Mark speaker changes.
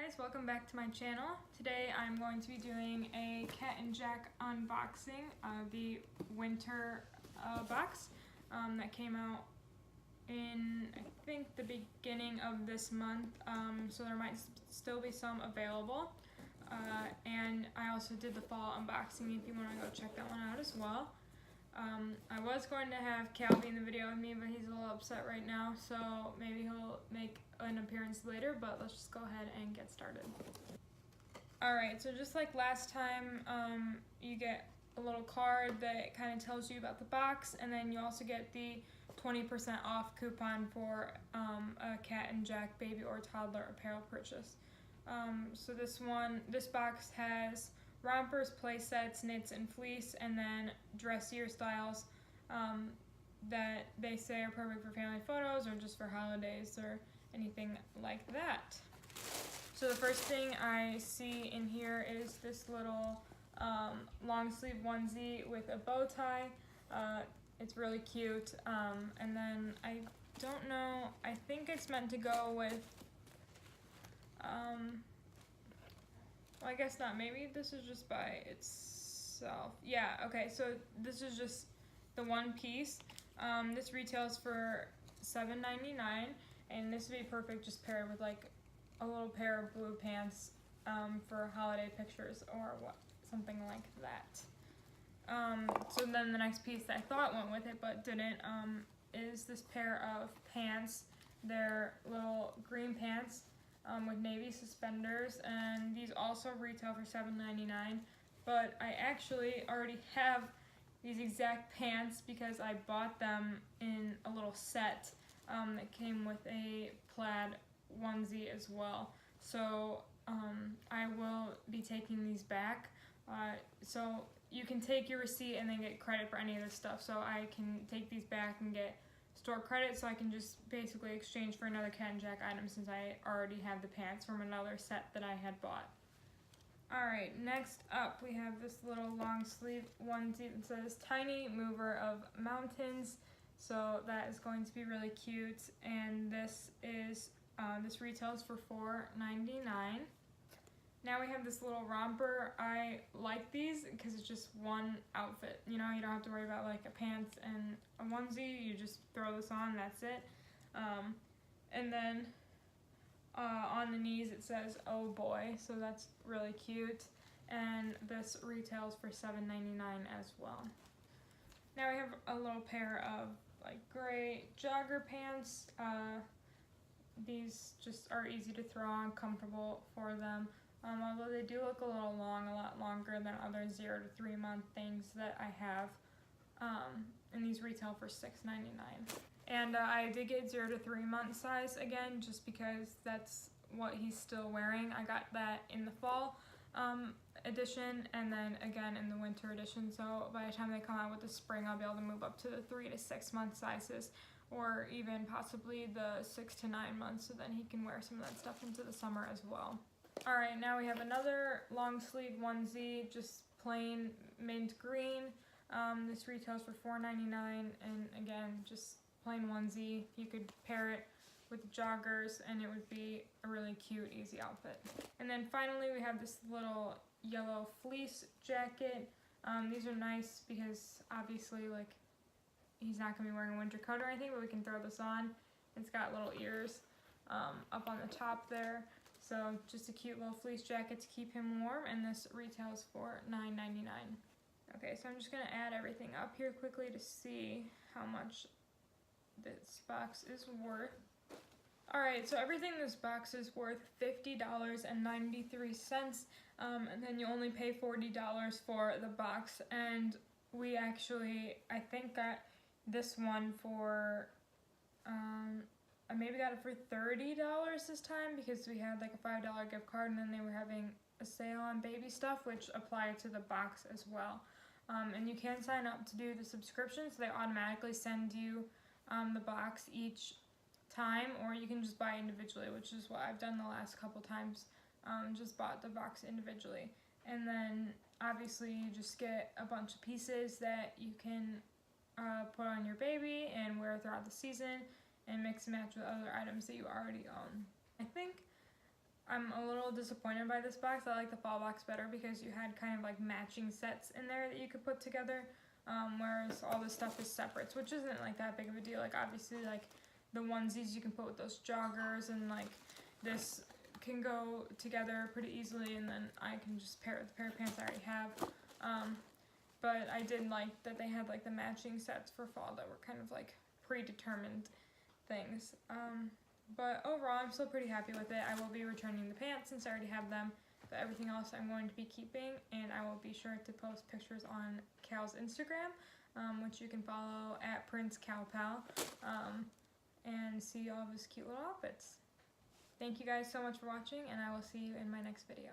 Speaker 1: Guys, welcome back to my channel. Today I'm going to be doing a Cat and Jack unboxing of the winter box that came out in I think the beginning of this month, so there might still be some available, and I also did the fall unboxing if you want to go check that one out as well. I was going to have Calvin in the video with me, but he's a little upset right now, so maybe he'll make an appearance later, but let's just go ahead and get started. Alright, so just like last time, you get a little card that kind of tells you about the box, and then you also get the 20% off coupon for a Cat and Jack baby or toddler apparel purchase. So this box has rompers, play sets, knits, and fleece, and then dressier styles that they say are perfect for family photos or just for holidays or anything like that. So the first thing I see in here is this little long sleeve onesie with a bow tie. It's really cute, and then I don't know, I think it's meant to go with well, I guess not. Maybe this is just by itself. Yeah, okay, so this is just the one piece. This retails for $7.99, and this would be perfect just paired with like a little pair of blue pants for holiday pictures or something like that. So then the next piece that I thought went with it but didn't is this pair of pants. They're little green pants with navy suspenders, and these also retail for $7.99, but I actually already have these exact pants because I bought them in a little set that came with a plaid onesie as well. So I will be taking these back. So you can take your receipt and then get credit for any of this stuff. So I can take these back and get store credit, so I can just basically exchange for another Cat and Jack item since I already have the pants from another set that I had bought. Alright, next up we have this little long sleeve onesie that says Tiny Mover of Mountains. So that is going to be really cute, and this retails for $4.99. Now we have this little romper. I like these because it's just one outfit. You know, you don't have to worry about like a pants and a onesie. You just throw this on, that's it. And then on the knees it says "Oh boy," so that's really cute. And this retails for $7.99 as well. Now we have a little pair of like gray jogger pants. These just are easy to throw on, comfortable for them. Although they do look a little long, a lot longer than other 0 to 3 month things that I have. And these retail for $6.99. And I did get 0 to 3 month size again, just because that's what he's still wearing. I got that in the fall edition, and then again in the winter edition. So by the time they come out with the spring, I'll be able to move up to the 3 to 6 month sizes, or even possibly the 6 to 9 months, so then he can wear some of that stuff into the summer as well. Alright, now we have another long sleeve onesie, just plain mint green. This retails for $4.99, and again, just plain onesie. You could pair it with joggers and it would be a really cute, easy outfit. And then finally we have this little yellow fleece jacket. These are nice because obviously like he's not going to be wearing a winter coat or anything, but we can throw this on. It's got little ears up on the top there. So just a cute little fleece jacket to keep him warm, and this retails for $9.99. Okay, so I'm just going to add everything up here quickly to see how much this box is worth. Alright, so everything in this box is worth $50.93, and then you only pay $40 for the box, and we actually, I think, got this one for, I maybe got it for $30 this time because we had like a $5 gift card, and then they were having a sale on baby stuff, which applied to the box as well. And you can sign up to do the subscription, so they automatically send you the box each time, or you can just buy individually, which is what I've done the last couple times. Just bought the box individually, and then obviously you just get a bunch of pieces that you can put on your baby and wear throughout the season, and mix and match with other items that you already own. I think I'm a little disappointed by this box. I like the fall box better because you had kind of like matching sets in there that you could put together, whereas all this stuff is separates, which isn't like that big of a deal. Like obviously like the onesies you can put with those joggers, and like this can go together pretty easily, and then I can just pair it with the pair of pants I already have. But I did like that they had like the matching sets for fall that were kind of like predetermined things. But overall, I'm still pretty happy with it. I will be returning the pants since I already have them, but everything else I'm going to be keeping, and I will be sure to post pictures on Cal's Instagram, which you can follow at PrinceCalPal, and see all of his cute little outfits. Thank you guys so much for watching, and I will see you in my next video.